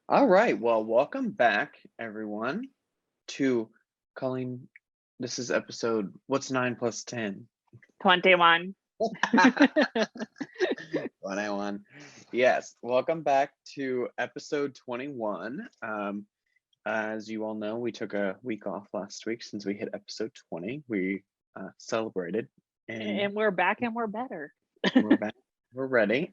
All right. Well, welcome back, everyone, to calling. This is episode What's 9 plus 10? 21. 21. Yes. Welcome back to episode 21. As you all know, we took a week off last week since we hit episode 20. We celebrated and And we're back and we're better. we're back. We're ready.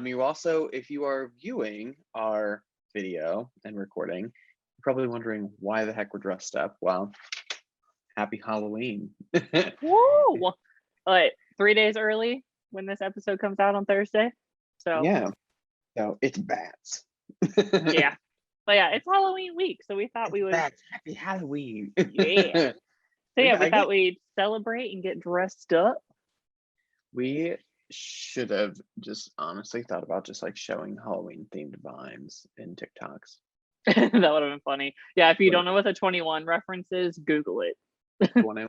You also, if you are viewing our video and recording, you're probably wondering why the heck we're dressed up. Well, happy Halloween. Woo! But 3 days early when this episode comes out on Thursday. So Yeah. So it's bats. yeah. But yeah, it's Halloween week. So we thought we would Bats. Happy Halloween. yeah. So yeah, we I thought get- we'd celebrate and get dressed up. we should have just honestly thought about just like showing Halloween themed vines in TikToks. That would have been funny. Yeah, if you don't know what the 21 reference is, Google it. 21.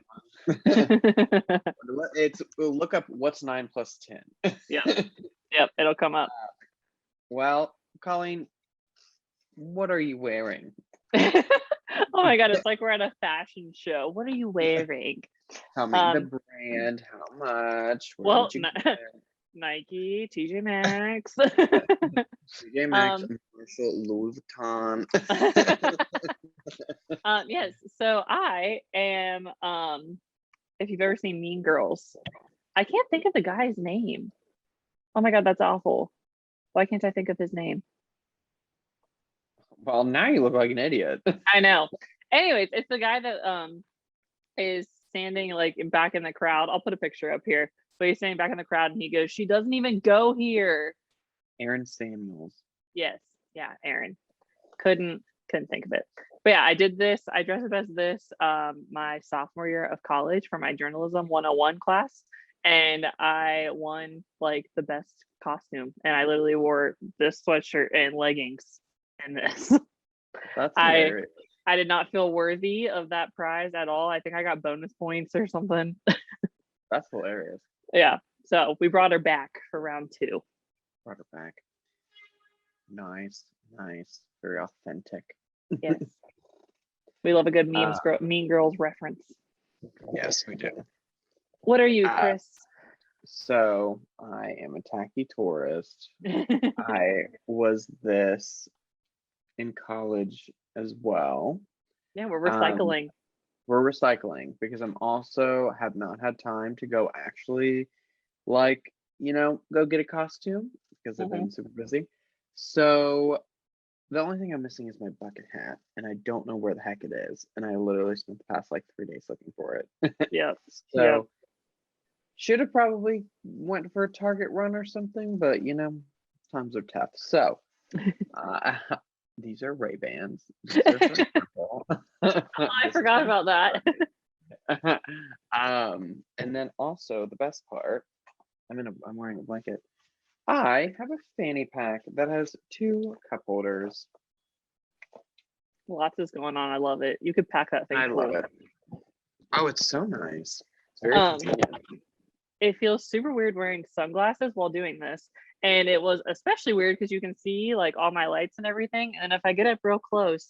Look up what's 9 plus 10. Yep, it'll come up. Well, Colleen, what are you wearing? Oh my god, it's like we're at a fashion show. What are you wearing? Tell me the brand, how much? Where did you get it? Nike, TJ Maxx. TJ Maxx, Marshall, Louis Vuitton. Yes, so I am if you've ever seen Mean Girls, I can't think of the guy's name. Oh my god, that's awful. Why can't I think of his name? Well, now you look like an idiot. I know. Anyways, it's the guy that is standing like back in the crowd. I'll put a picture up here. But he's standing back in the crowd and he goes, "She doesn't even go here." Aaron Samuels. Yes. Yeah, Aaron. Couldn't think of it. But yeah, I did this. I dressed up as this my sophomore year of college for my journalism 101 class. And I won like the best costume. And I literally wore this sweatshirt and leggings in this. That's hilarious. I did not feel worthy of that prize at all. I think I got bonus points or something. That's hilarious. Yeah. So we brought her back for round 2. Brought her back. Nice. Very authentic. Yes. We love a good Mean Girls reference. Yes, we do. What are you, Chris? So I am a tacky tourist. I was this in college as well. Yeah, we're recycling. We're recycling because I'm also have not had time to go actually go get a costume because I've been super busy. So the only thing I'm missing is my bucket hat, and I don't know where the heck it is. And I literally spent the past 3 days looking for it. Yeah. So should have probably went for a Target run or something, but times are tough. So these are Ray-Bans. I forgot about that. And then also the best part, I'm wearing a blanket. I have a fanny pack that has 2 cup holders. Lots is going on. I love it. You could pack that thing. I love it. Oh, it's so nice. It's very convenient. It feels super weird wearing sunglasses while doing this. And it was especially weird because you can see like all my lights and everything. And if I get up real close.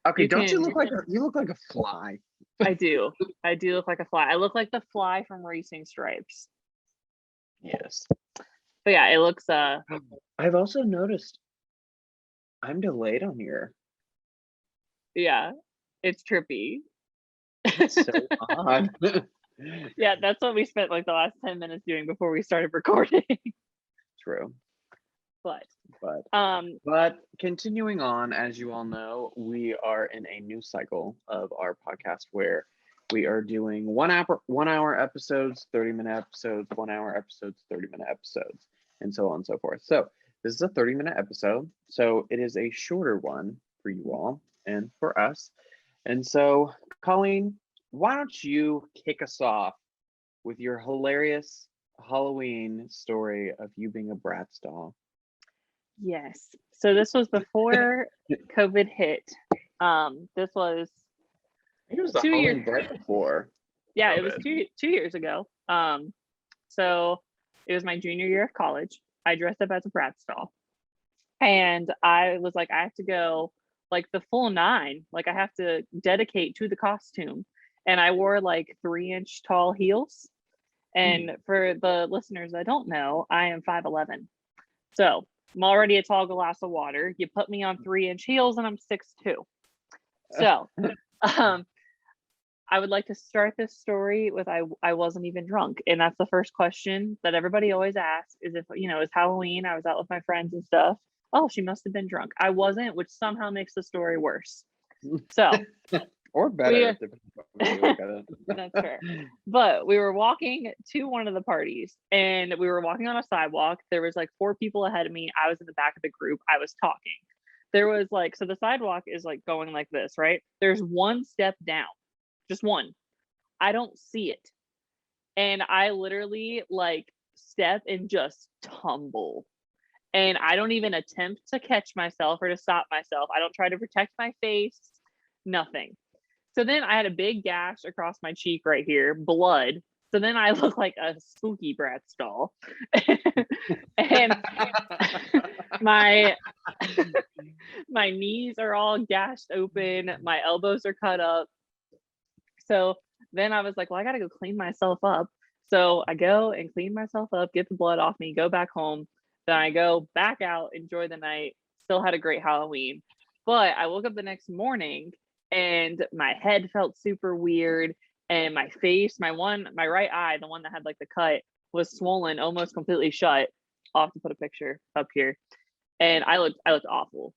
Okay, you look like a fly. I do. I do look like a fly. I look like the fly from Racing Stripes. Yes. But yeah, it looks I've also noticed I'm delayed on here. Yeah, it's trippy. It's so odd. Yeah, that's what we spent like the last 10 minutes doing before we started recording. True. But continuing on, as you all know, we are in a new cycle of our podcast where we are doing 1 hour episodes, 30-minute episodes, 1 hour episodes, 30-minute episodes, and so on and so forth. So this is a 30-minute episode. So it is a shorter one for you all and for us. And so, Colleen, why don't you kick us off with your hilarious Halloween story of you being a Bratz doll? Yes. So this was before COVID hit. This was I think it was the 2 years right before. Yeah, COVID. it was two years ago. So it was my junior year of college. I dressed up as a Bratz doll. And I was like, I have to go like the full 9. Like I have to dedicate to the costume. And I wore like 3-inch tall heels. And for the listeners that don't know, I am 5'11". So I'm already a tall glass of water. You put me on 3-inch heels and I'm 6'2". So I would like to start this story with I wasn't even drunk. And that's the first question that everybody always asks is if, it's Halloween. I was out with my friends and stuff. Oh, she must have been drunk. I wasn't, which somehow makes the story worse. So or better. That's fair. But we were walking to one of the parties and we were walking on a sidewalk. There was like 4 people ahead of me. I was in the back of the group. I was talking. There was like, so the sidewalk is like going like this, right? There's one step down, just one. I don't see it. And I literally like step and just tumble. And I don't even attempt to catch myself or to stop myself. I don't try to protect my face, nothing. So then I had a big gash across my cheek right here, blood. So then I look like a spooky Bratz doll. And my knees are all gashed open, my elbows are cut up. So then I was like, well, I gotta go clean myself up. So I go and clean myself up, get the blood off me, go back home. Then I go back out, enjoy the night, still had a great Halloween. But I woke up the next morning and my head felt super weird. And my face, my right eye, the one that had like the cut, was swollen, almost completely shut. I'll have to put a picture up here. And I looked awful.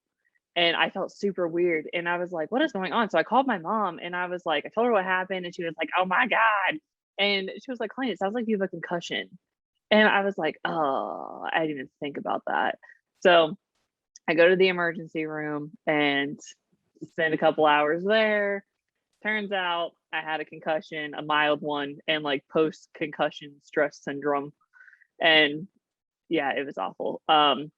And I felt super weird. And I was like, what is going on? So I called my mom and I was like, I told her what happened. And she was like, oh my God. And she was like, Colleen, it sounds like you have a concussion. And I was like, oh, I didn't even think about that. So I go to the emergency room and spend a couple hours there. Turns out I had a concussion, a mild one, and like post-concussion stress syndrome. And yeah, it was awful. I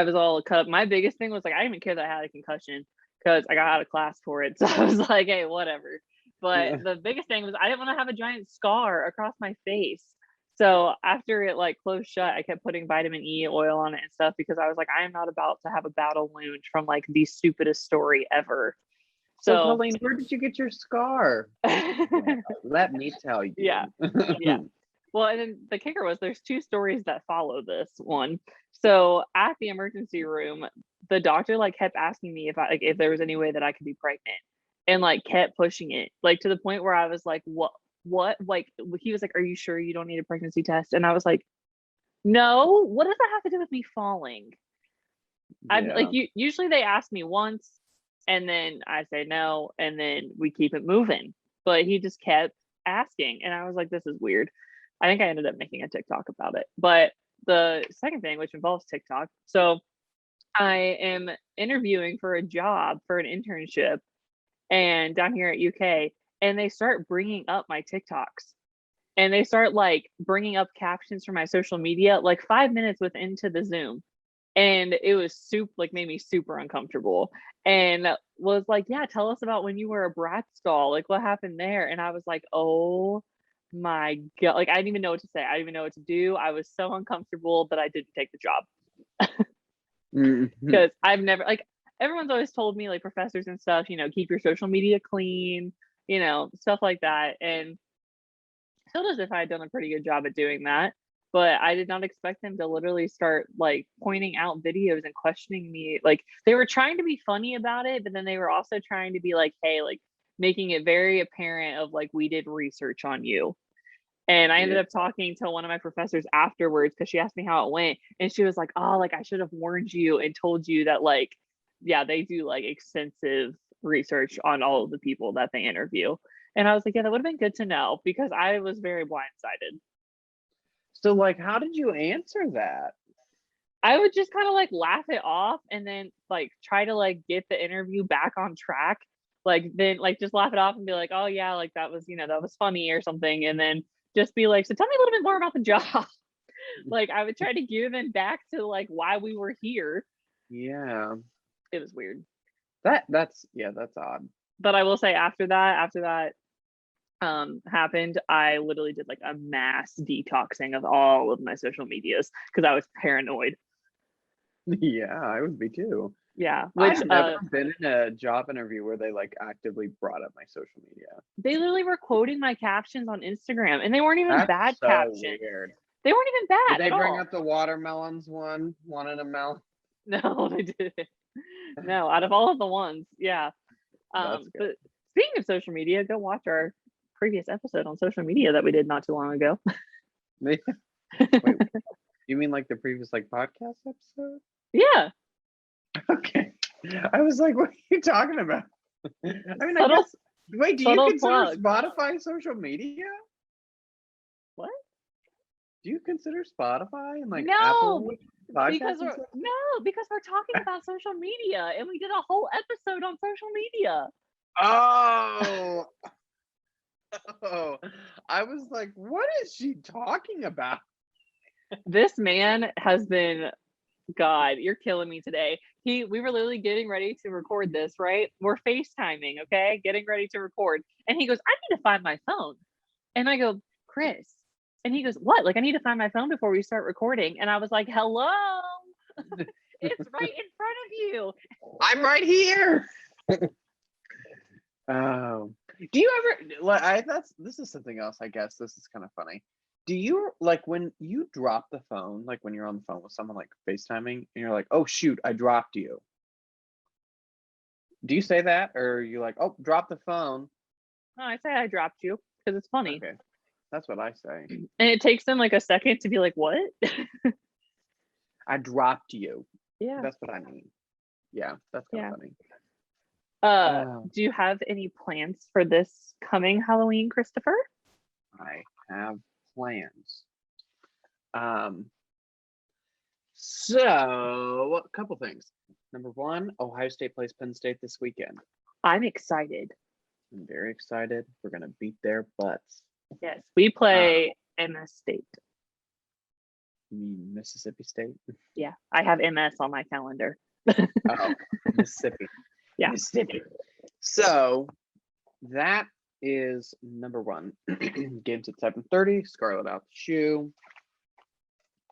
was all cut up. My biggest thing was like, I didn't even care that I had a concussion because I got out of class for it. So I was like, hey, whatever. But the biggest thing was I didn't want to have a giant scar across my face. So after it like closed shut, I kept putting vitamin E oil on it and stuff because I was like, I am not about to have a battle wound from like the stupidest story ever. So Colleen, where did you get your scar? Let me tell you. Yeah. Well, and then the kicker was there's 2 stories that follow this one. So at the emergency room, the doctor like kept asking me if there was any way that I could be pregnant, and like kept pushing it, like to the point where I was like, what? Like he was like, are you sure you don't need a pregnancy test? And I was like, no. What does that have to do with me falling? I'm like, usually they ask me once, and then I say no, and then we keep it moving. But he just kept asking, and I was like, this is weird. I think I ended up making a TikTok about it. But the second thing, which involves TikTok, so I am interviewing for a job for an internship and down here at UK, and they start bringing up my TikToks. And they start like bringing up captions for my social media like 5 minutes into the Zoom. And it was made me super uncomfortable and was like, yeah, tell us about when you were a Bratz doll. Like what happened there? And I was like, oh my God. Like I didn't even know what to say. I didn't even know what to do. I was so uncomfortable that I didn't take the job. Because I've never like everyone's always told me, like professors and stuff, keep your social media clean, stuff like that. And still as if I had done a pretty good job at doing that. But I did not expect them to literally start like pointing out videos and questioning me. Like they were trying to be funny about it, but then they were also trying to be like, hey, like making it very apparent of like, we did research on you. And I ended up talking to one of my professors afterwards because she asked me how it went. And she was like, oh, like I should have warned you and told you that like, yeah, they do like extensive research on all of the people that they interview. And I was like, yeah, that would have been good to know because I was very blindsided. So like, how did you answer that? I would just kind of like laugh it off and then like try to like get the interview back on track. Like then like just laugh it off and be like, oh yeah, like that was, that was funny or something. And then just be like, so tell me a little bit more about the job. Like I would try to gear them back to like why we were here. Yeah. It was weird. That's odd. But I will say after that happened, I literally did like a mass detoxing of all of my social medias because I was paranoid. Yeah, I would be too. Yeah, which I've never been in a job interview where they like actively brought up my social media. they literally were quoting my captions on Instagram, and they weren't even That's bad so captions. weird. They weren't even Did bad they at bring all. up the watermelons one in a melon? No, they didn't. No, out of all of the ones, yeah. That's good. But speaking of social media, go watch our previous episode on social media that we did not too long ago. Wait, you mean like the previous like podcast episode? Yeah. Okay. I was like, what are you talking about? I mean, I Subtle, guess. Wait, do you subtle consider plug. Spotify social media? What? Do you consider Spotify and like No, Apple because podcasts? because we're talking about social media, and we did a whole episode on social media. Oh, oh, I was like, what is she talking about? This man has been, God, you're killing me today. We were literally getting ready to record this, right? We're FaceTiming, okay? Getting ready to record. And he goes, I need to find my phone. And I go, Chris. And he goes, what? Like, I need to find my phone before we start recording. And I was like, hello. It's right in front of you. I'm right here. Oh, do you ever like? This is something else. I guess this is kind of funny. Do you like when you drop the phone, like when you're on the phone with someone like FaceTiming, and you're like, "Oh shoot, I dropped you." Do you say that, or are you like, "Oh, drop the phone"? No, I say I dropped you because it's funny. Okay, that's what I say. And it takes them like a second to be like, what? I dropped you. Yeah. That's what I mean. Yeah, that's kind of funny. Do you have any plans for this coming Halloween, Christopher? I have plans. So a couple things. Number one, Ohio State plays Penn State this weekend. I'm excited. I'm very excited. We're gonna beat their butts. Yes, we play MS State. You mean Mississippi State? Yeah, I have MS on my calendar. Oh, Mississippi. Yeah. Mississippi. So that is number one. Games at 7:30. Scarlet out the shoe.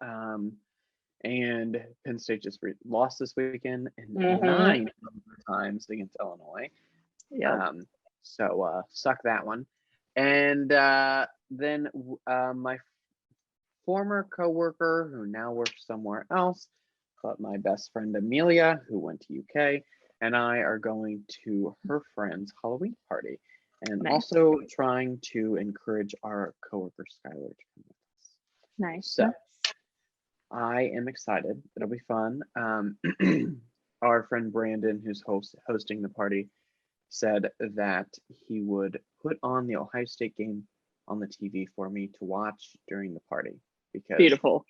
And Penn State just lost this weekend in 9 times against Illinois. Yeah. So suck that one. And then my former coworker who now works somewhere else, but my best friend Amelia, who went to UK, and I are going to her friend's Halloween party, and also trying to encourage our coworker Skylar to come with us. Nice. So I am excited. It'll be fun. Our friend Brandon, who's hosting the party, said that he would put on the Ohio State game on the TV for me to watch during the party because beautiful.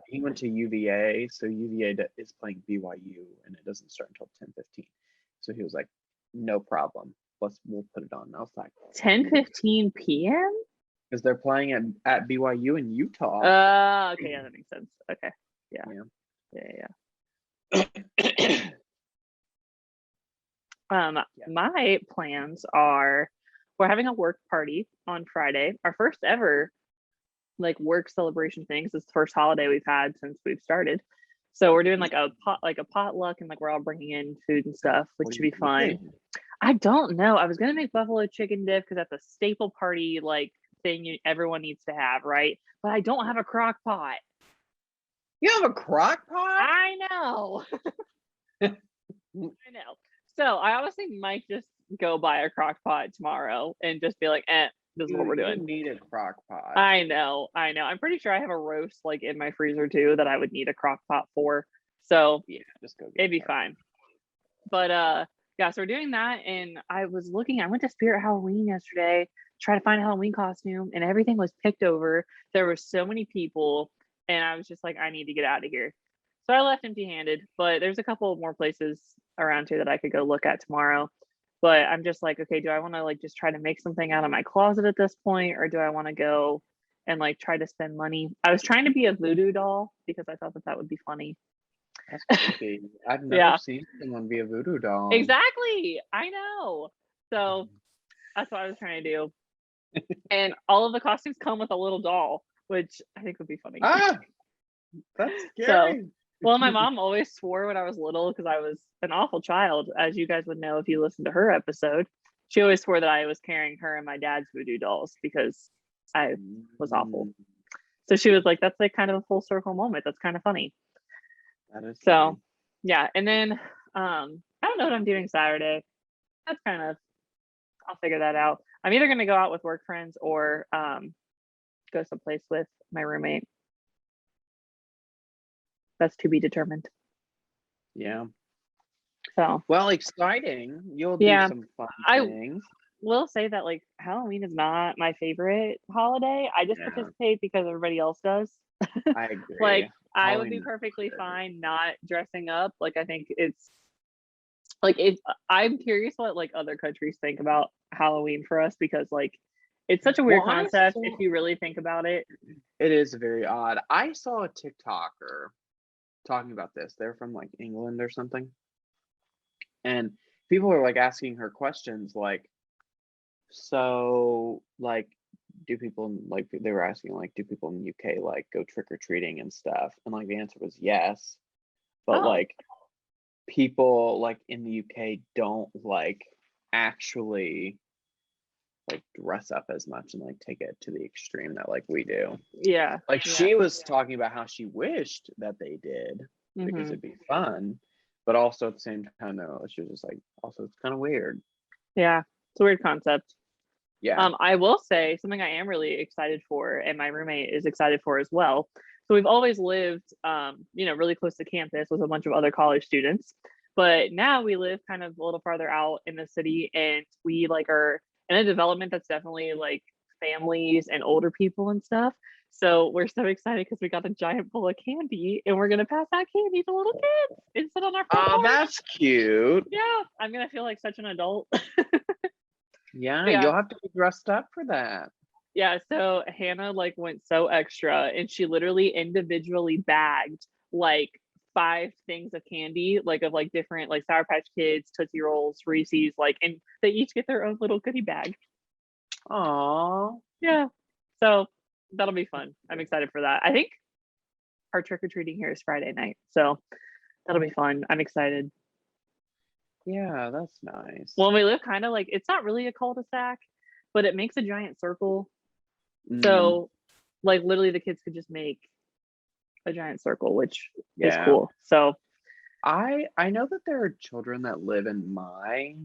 he went to UVA, so UVA is playing BYU and it doesn't start until 10:15. So he was like, "No problem. We'll put it on." And I was like, 10:15 p.m. because they're playing at BYU in Utah. Okay, yeah, that makes sense. Okay, yeah. My plans are we're having a work party on Friday, our first ever like work celebration things. It's the first holiday we've had since we've started. So we're doing like a potluck, and like we're all bringing in food and stuff, which should be fun. I don't know. I was gonna make buffalo chicken dip because that's a staple party like thing everyone needs to have, right? But I don't have a crock pot. You have a crock pot? I know. I know. So I honestly might just go buy a crock pot tomorrow and just be like, this is what we're doing. You need a crock pot. I know. I'm pretty sure I have a roast like in my freezer too that I would need a crock pot for. So yeah, just go. It'd be fine. But yeah, so we're doing that, and I went to Spirit Halloween yesterday, try to find a Halloween costume, and everything was picked over. There were so many people, and I was just like, I need to get out of here. So I left empty-handed, but there's a couple more places around here that I could go look at tomorrow. But I'm just like, okay, do I want to like just try to make something out of my closet at this point, or do I want to go and like try to spend money? I was trying to be a voodoo doll because I thought that would be funny. That's creepy. I've never seen someone be a voodoo doll. Exactly. I know. So that's what I was trying to do. And all of the costumes come with a little doll, which I think would be funny. That's scary. Well, my mom always swore when I was little because I was an awful child, as you guys would know if you listened to her episode. She always swore that I was carrying her and my dad's voodoo dolls because I was awful. Mm, So she was like, "That's like kind of a full circle moment. That's kind of funny." that is funny. So yeah, and then I don't know what I'm doing Saturday. That's kind of I'll figure that out. I'm either gonna go out with work friends or go someplace with my roommate. That's to be determined. Yeah. So Well, exciting. You'll do yeah, some fun I things. will say that like Halloween is not my favorite holiday. I just Yeah, participate because everybody else does. I agree. Like I would be Halloween is perfectly weird. fine not dressing up. Like I think it's like if I'm curious what like other countries think about Halloween for us because like it's such a Well, weird I concept if saw you really think about it. it is very odd. I saw a TikToker talking about this. They're from like England or something. And people were like asking her questions like, so like do people like they were asking like do people in the UK like go trick or treating and stuff? And like the answer was yes. But Oh, like people like in the UK don't like actually like dress up as much and like take it to the extreme that like we do. yeah, Like yeah. she was talking about how she wished that they did because Hmm. it'd be fun, but also at the same time though, she was just like also it's kind of weird. Yeah, it's a weird concept. Yeah. I will say something I am really excited for, and my roommate is excited for as well. So we've always lived, really close to campus with a bunch of other college students, but now we live kind of a little farther out in the city, and we like are in a development that's definitely like families and older people and stuff. So we're so excited because we got a giant bowl of candy, and we're gonna pass out candy to little kids and sit on our front Oh, porch. that's cute. Yeah, I'm gonna feel like such an adult. Yeah, Yeah, you'll have to be dressed up for that. yeah, so Hannah like went so extra and she literally individually bagged like 5 things of candy, like of like different like Sour Patch Kids, Tootsie Rolls, Reese's, like and they each get their own little goodie bag. Oh, Yeah. So that'll be fun. I'm excited for that. I think our trick-or-treating here is Friday night. So that'll be fun. I'm excited. yeah, that's nice. Well, we live kind of like it's not really a cul-de-sac, but it makes a giant circle. Mm, So like literally the kids could just make a giant circle, which is yeah. cool. So I know that there are children that live in my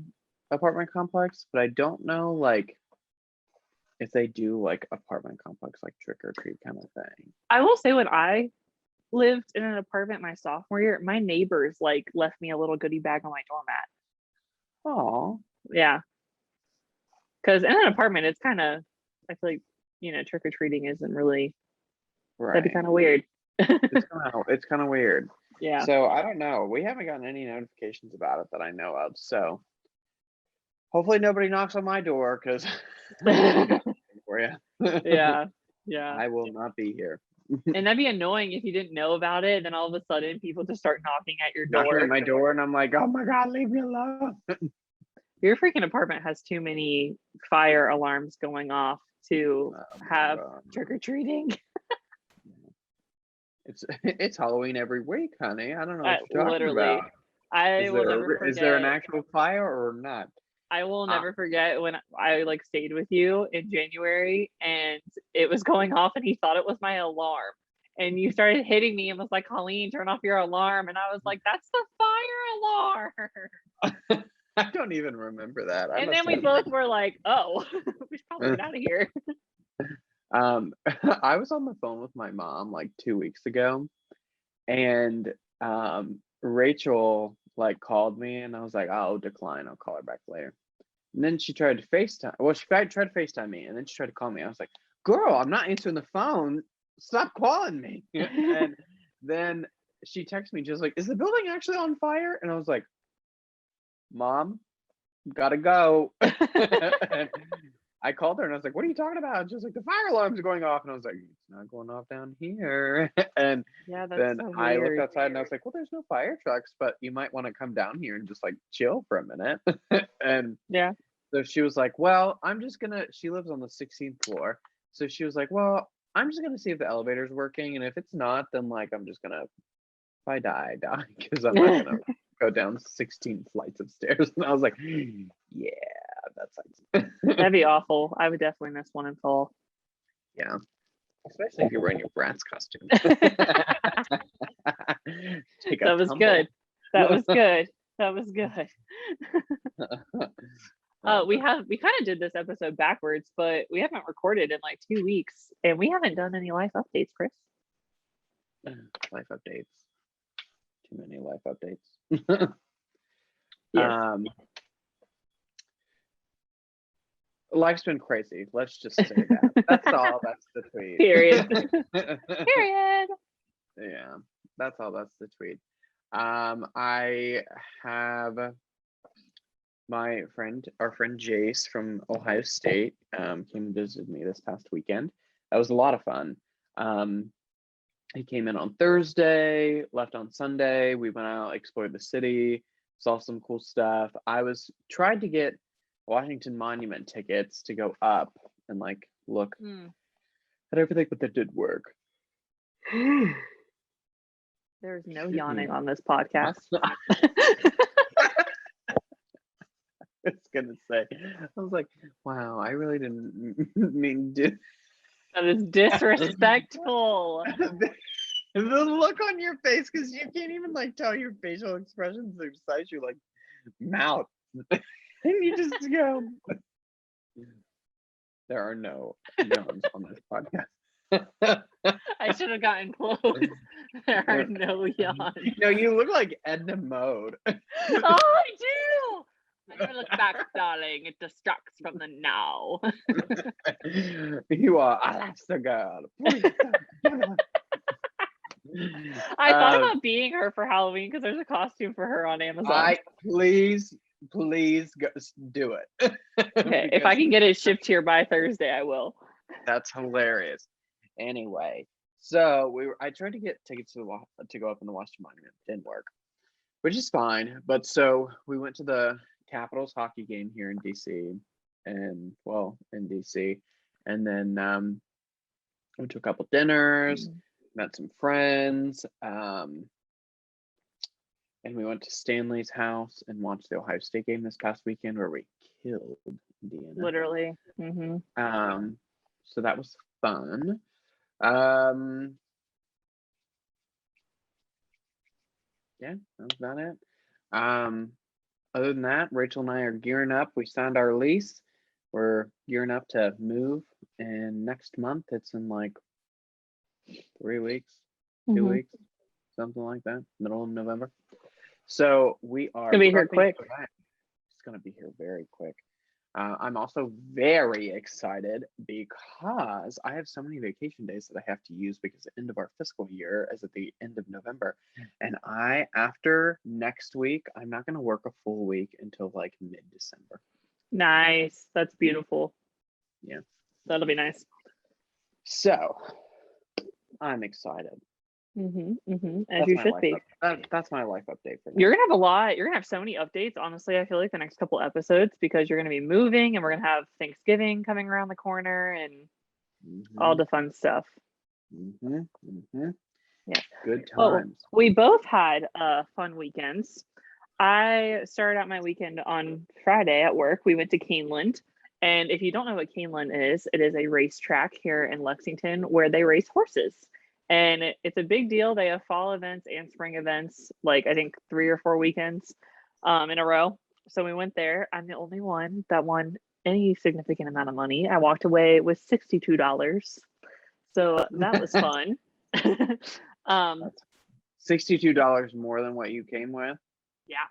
apartment complex, but I don't know like if they do like apartment complex like trick or treat kind of thing. I will say when I lived in an apartment my sophomore year, my neighbors like left me a little goodie bag on my doormat. Oh, Yeah. Because in an apartment, it's kind of, I feel like, trick or treating isn't really, that'd be right. kind of weird. It's kind of weird. Yeah. So I don't know. We haven't gotten any notifications about it that I know of. So hopefully nobody knocks on my door because I got something for you. Yeah. Yeah. I will not be here. And that'd be annoying if you didn't know about it. Then all of a sudden people just start knocking at your Knocking at door. my door, and I'm like, oh my god, leave me alone. Your freaking apartment has too many fire alarms going off to Oh my have god. trick or treating. It's Halloween every week, honey. I don't know what you're talking Literally, about. I Is will there never is there an forget. actual fire or not? I will Uh, never forget when I like stayed with you in January and it was going off and he thought it was my alarm. And you started hitting me and was like, Colleen, turn off your alarm. And I was like, that's the fire alarm. I don't even remember that. I And must then we have both were like, oh, we should probably been. get out of here. I was on the phone with my mom like 2 weeks ago, and Rachel like called me, and I was like, "I'll decline. I'll call her back later." And then she tried to FaceTime. Well, she tried to FaceTime me, and then she tried to call me. I was like, "Girl, I'm not answering the phone. Stop calling me." And then she texted me just like, "Is the building actually on fire?" And I was like, "Mom, gotta go." And I called her and I was like, "What are you talking about?" She was like, "The fire alarm's going off." And I was like, "It's not going off down here." And Yeah, that's then so I looked weird. outside and I was like, "Well, there's no fire trucks, but you might want to come down here and just like chill for a minute." And Yeah. so she was like, "Well, I'm just gonna," she lives on the 16th floor. So she was like, "Well, I'm just gonna see if the elevator's working. And if it's not, then like I'm just gonna if I die, I die, because I'm not gonna go down 16 flights of stairs. And I was like, yeah, that sucks. That'd be awful. I would definitely miss one and fall. Yeah, especially if you're wearing your Bratz costume. Take a That was tumble. good. That was good. That was good. We kind of did this episode backwards, but we haven't recorded in like 2 weeks, and we haven't done any life updates, Chris. Life updates. Too many life updates. Yes. Life's been crazy. Let's just say that. That's all. That's the tweet. Period. Period. Yeah, that's all. That's the tweet. I have our friend Jace from Ohio State came and visited me this past weekend. That was a lot of fun. He came in on Thursday, left on Sunday. We went out, explored the city, saw some cool stuff. Tried to get Washington Monument tickets to go up and like look at everything, but that didn't work. There's no yawning on this podcast. I was gonna say, I was like, wow, I really didn't mean to. That is disrespectful. The look on your face, because you can't even like tell your facial expressions besides your like mouth. And you just go. There are no yawns on this podcast. I should have gotten close. There are no yawns. No, you look like Edna Mode. Oh, I do. I never look back, darling. It distracts from the now. You are Alaska girl. I thought about being her for Halloween because there's a costume for her on Amazon. Please go, do it. Okay, if I can get it shipped here by Thursday, I will. That's hilarious. Anyway, so I tried to get tickets to go up in the Washington Monument. Didn't work, which is fine. But so we went to the Capitals hockey game here in DC, and then went to a couple dinners, met some friends, and we went to Stanley's house and watched the Ohio State game this past weekend, where we killed Indiana. Literally. So that was fun. Yeah, that was about it. Other than that, Rachel and I are gearing up. We signed our lease. We're gearing up to move, and next month it's in like 3 weeks, 2 weeks, something like that, middle of November. So we are gonna be here quick. It's gonna be here very quick. I'm also very excited because I have so many vacation days that I have to use because the end of our fiscal year is at the end of November. And after next week, I'm not going to work a full week until like mid-December. Nice. That's beautiful. Yeah. That'll be nice. So I'm excited. As you should be. That's my life update for now. You're gonna have a lot. You're gonna have so many updates. Honestly, I feel like the next couple episodes, because you're gonna be moving and we're gonna have Thanksgiving coming around the corner and all the fun stuff. Yeah. Good times. Well, we both had fun weekends. I started out my weekend on Friday at work. We went to Keeneland. And if you don't know what Keeneland is, it is a racetrack here in Lexington where they race horses. And it's a big deal. They have fall events and spring events, like I think 3 or 4 weekends in a row. So we went there. I'm the only one that won any significant amount of money. I walked away with $62. So that was fun. $62 more than what you came with? Yeah.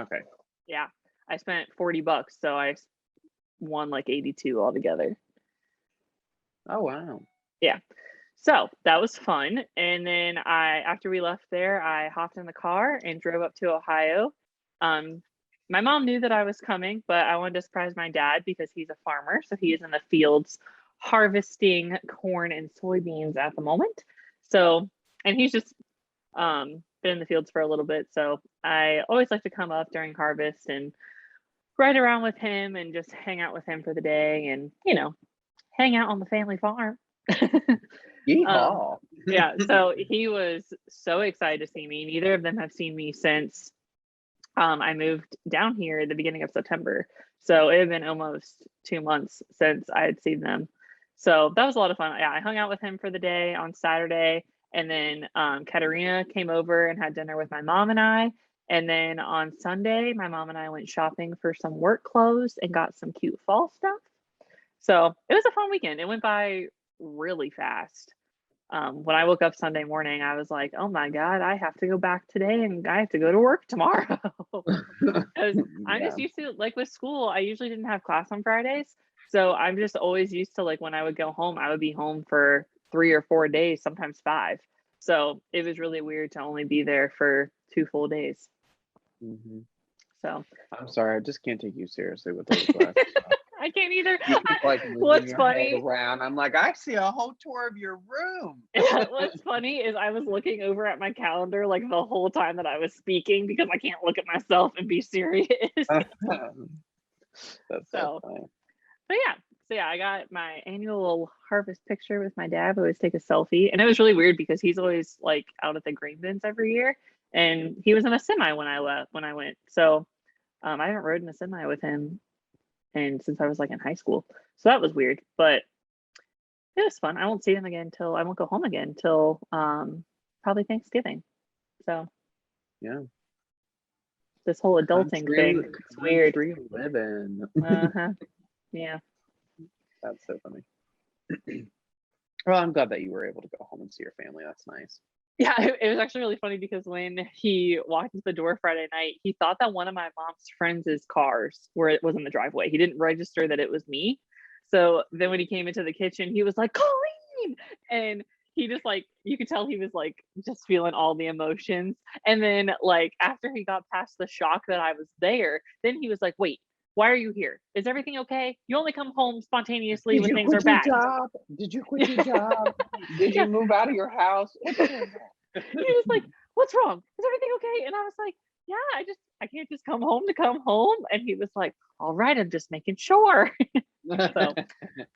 Okay. Yeah. I spent $40, so I won like 82 altogether. Oh, wow. Yeah. So that was fun. And then after we left there, I hopped in the car and drove up to Ohio. My mom knew that I was coming, but I wanted to surprise my dad because he's a farmer. So he is in the fields harvesting corn and soybeans at the moment. So, and he's just been in the fields for a little bit. So I always like to come up during harvest and ride around with him and just hang out with him for the day and, hang out on the family farm. Yeehaw. Yeah, so he was so excited to see me. Neither of them have seen me since I moved down here at the beginning of September. So it had been almost 2 months since I had seen them. So that was a lot of fun. Yeah, I hung out with him for the day on Saturday. And then Katerina came over and had dinner with my mom and I. And then on Sunday, my mom and I went shopping for some work clothes and got some cute fall stuff. So it was a fun weekend. It went by really fast. When I woke up Sunday morning, I was like, oh my God, I have to go back today and I have to go to work tomorrow. Because I'm Yeah. just used to, like with school, I usually didn't have class on Fridays. So I'm just always used to, like, when I would go home, I would be home for 3 or 4 days, sometimes 5. So it was really weird to only be there for 2 full days. hmm So I'm sorry, I just can't take you seriously with those glasses. I can't either. You keep like moving What's your head funny around. I'm like, I see a whole tour of your room. What's funny is I was looking over at my calendar like the whole time that I was speaking because I can't look at myself and be serious. That's so So, funny. so yeah, I got my annual harvest picture with my dad. We always take a selfie, and it was really weird because he's always like out at the grain bins every year, and he was in a semi when I went. So, I haven't ridden a semi with him, and since I was like in high school, so that was weird, but it was fun. I won't see him again till I won't go home again till probably Thanksgiving. So Yeah. this whole adulting thing, it's weird. Country living. Uh-huh. Yeah. That's so funny. Well, I'm glad that you were able to go home and see your family. That's nice. Yeah, it was actually really funny because when he walked into the door Friday night, he thought that one of my mom's friends' cars were it was in the driveway. He didn't register that it was me. So then when he came into the kitchen, he was like, Colleen! And he just like you could tell he was like just feeling all the emotions. And then like after he got past the shock that I was there, then he was like, wait, why are you here? Is everything okay? You only come home spontaneously Did when you things are quit your bad. job? Did you quit your job? Did you Yeah. move out of your house? What's going on? He was like, what's wrong? Is everything okay? And I was like, yeah, I can't just come home to come home. And he was like, all right, I'm just making sure. So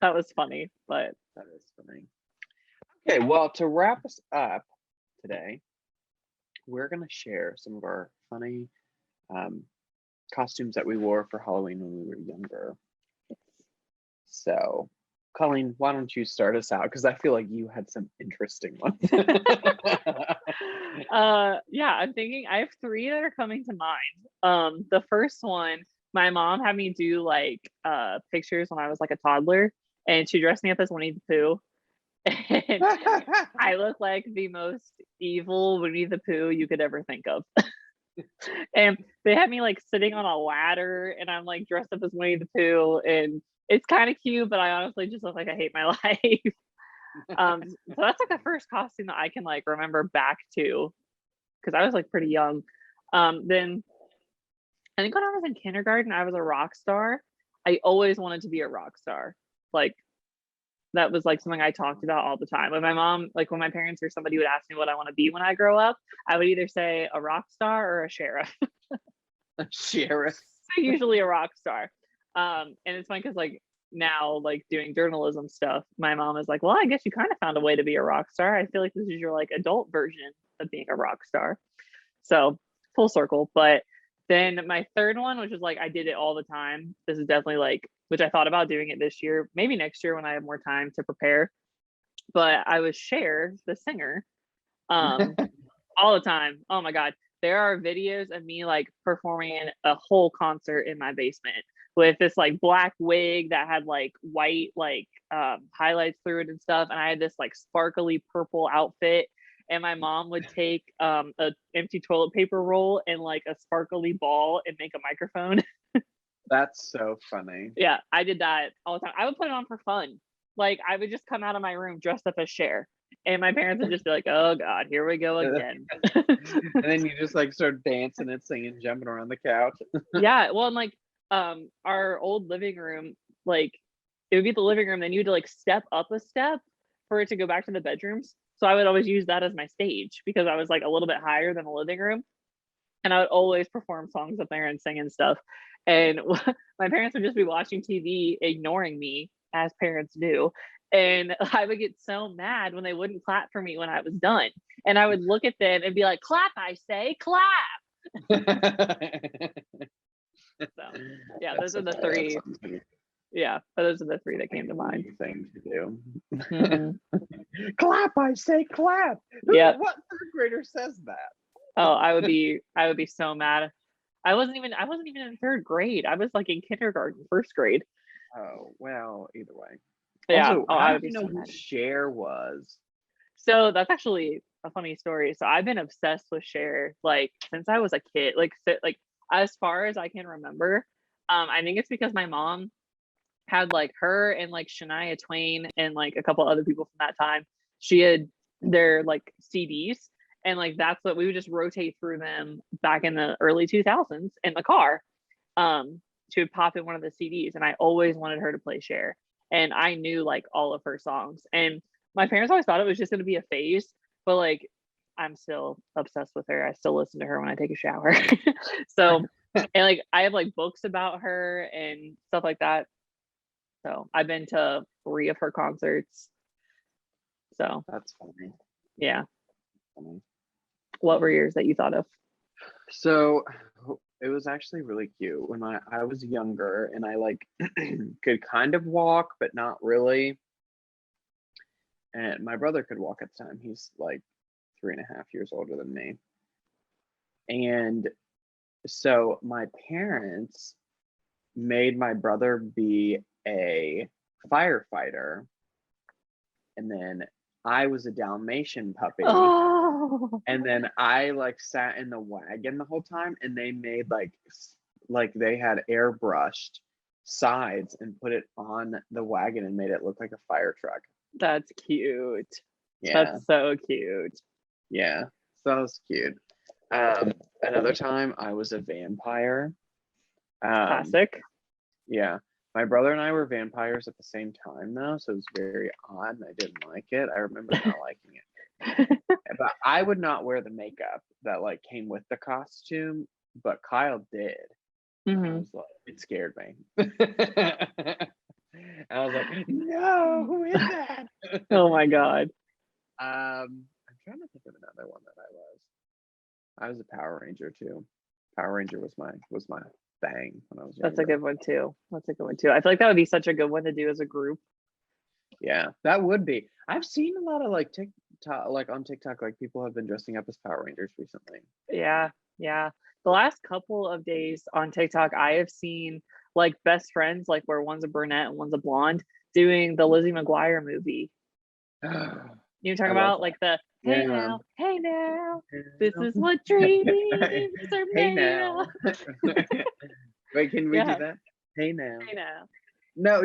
that was funny. But That is funny. Okay, well, to wrap us up today, we're going to share some of our funny um, costumes that we wore for Halloween when we were younger. So, Colleen, why don't you start us out? Because I feel like you had some interesting ones. yeah, I'm thinking I have 3 that are coming to mind. The first one, my mom had me do like pictures when I was like a toddler, and she dressed me up as Winnie the Pooh. And I look like the most evil Winnie the Pooh you could ever think of. And they had me like sitting on a ladder, and I'm like dressed up as Winnie the Pooh, and it's kind of cute, but I honestly just look like I hate my life. So that's like the first costume that I can like remember back to because I was like pretty young. Then I think when I was in kindergarten, I was a rock star. I always wanted to be a rock star. Like that was like something I talked about all the time. When my mom, like when my parents or somebody would ask me what I want to be when I grow up, I would either say a rock star or a sheriff. Sheriff. So usually a rock star. And it's fun because like now, like doing journalism stuff, my mom is like, well, I guess you kind of found a way to be a rock star. I feel like this is your like adult version of being a rock star. So full circle. But then my third one, which is like I did it all the time. This is definitely like, which I thought about doing it this year, maybe next year when I have more time to prepare. But I was Cher, the singer, um, all the time. Oh my God. There are videos of me like performing in a whole concert in my basement with this like black wig that had like white like highlights through it and stuff. And I had this like sparkly purple outfit. And my mom would take a empty toilet paper roll and like a sparkly ball and make a microphone. That's so funny. Yeah, I did that all the time. I would put it on for fun. Like I would just come out of my room dressed up as Cher. And my parents would just be like, oh God, here we go again. And then you just like start dancing and singing, jumping around the couch. Yeah, well, and like our old living room, like it would be the living room, then you had to like step up a step for it to go back to the bedrooms. So I would always use that as my stage because I was like a little bit higher than the living room. And I would always perform songs up there and sing and stuff. And my parents would just be watching TV, ignoring me as parents do. And I would get so mad when they wouldn't clap for me when I was done. And I would look at them and be like, clap, I say, clap. So yeah, those are the three. Yeah, those are the three that came to mind. Thing to do. Mm-hmm. Clap, I say, clap. Yeah. What third grader says that? Oh, I would be so mad. I wasn't even in third grade. I was like in kindergarten, first grade. Oh, well, either way. Yeah. Also, Oh, how I did would be you know so who mad. Cher was? So that's actually a funny story. So I've been obsessed with Cher like since I was a kid. Like as far as I can remember. I think it's because my mom had like her and like Shania Twain and like a couple other people from that time. She had their like CDs, and like that's what we would just rotate through them back in the early 2000s in the car. She would pop in one of the CDs, and I always wanted her to play Cher, and I knew like all of her songs. And my parents always thought it was just going to be a phase, but like I'm still obsessed with her. I still listen to her when I take a shower. So, and like I have like books about her and stuff like that. So I've been to 3 of her concerts. So That's funny. yeah. Funny. What were yours that you thought of? So it was actually really cute when I was younger and I like could kind of walk, but not really. And my brother could walk at the time. He's like 3.5 years older than me. And so my parents made my brother be a firefighter. And then I was a Dalmatian puppy. Oh, And then I like sat in the wagon the whole time, and they made like they had airbrushed sides and put it on the wagon and made it look like a fire truck. that's cute. Yeah. That's so cute. Yeah. So that was cute. Another time I was a vampire. Classic. Yeah. My brother and I were vampires at the same time though, so it was very odd and I didn't like it. I remember not liking it. But I would not wear the makeup that like came with the costume, but Kyle did. Mm-hmm. I was like, it scared me. I was like, no, who is that? Oh my god. I'm trying to think of another one that I was. I was a Power Ranger too. Power Ranger was my thing when I was younger. That's a good one too. That's a good one too. I feel like that would be such a good one to do as a group. Yeah, that would be. I've seen a lot of like TikTok, like on TikTok, like people have been dressing up as Power Rangers recently. Yeah, yeah. The last couple of days on TikTok, I have seen like best friends, like where one's a brunette and one's a blonde, doing the Lizzie McGuire movie. You talking about like the hey now, this is what dreams are Hey made now. of. Wait, can we do Yeah. that? Hey now. Hey now. No.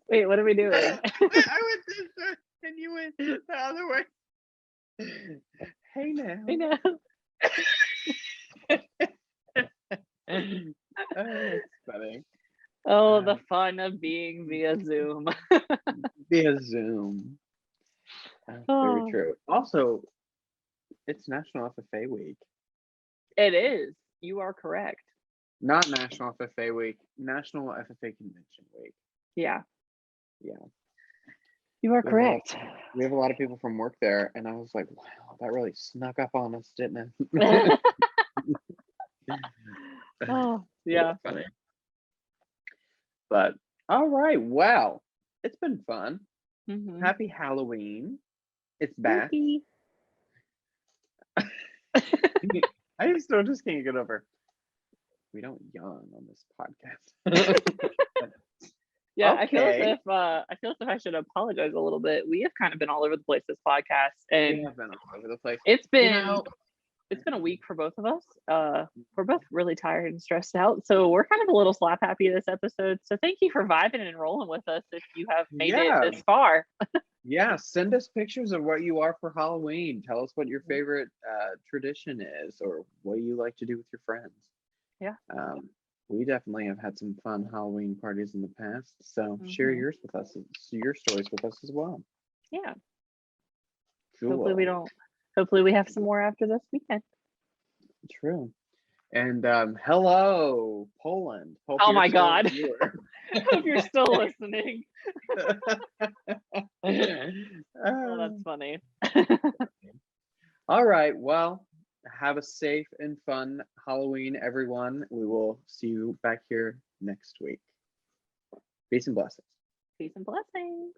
Wait, what are we doing? I went this way and you went the other way. Hey now. Hey now. Oh, that's funny. Oh, the fun of being via Zoom. Via Zoom. That's very true. Also, it's National FFA Week. It is. You are correct. Not National FFA Week, National FFA Convention Week. Yeah. Yeah. You are correct. We have a lot of people from work there, and I was like, wow, that really snuck up on us, didn't it? Oh, yeah. Funny. But all right, well, it's been fun. Mm-hmm. Happy Halloween. It's back. I still just can't get over. We don't yawn on this podcast. Yeah, Okay. I feel as if I should apologize a little bit. We have kind of been all over the place this podcast, and We have been all over the place. it's been a week for both of us. We're both really tired and stressed out, so we're kind of a little slap happy this episode. So thank you for vibing and rolling with us if you have made it this far. Yeah, send us pictures of what you are for Halloween. Tell us what your favorite tradition is, or what you like to do with your friends. Yeah. We definitely have had some fun Halloween parties in the past, so share yours with us, your stories with us as well. Yeah. Cool. Hopefully we have some more after this weekend. True. And hello, Poland. Hope Oh you're my still a God. viewer. Hope you're still listening. Oh, Uh, that's funny. all right. Well, have a safe and fun Halloween, everyone. We will see you back here next week. Peace and blessings. Peace and blessings.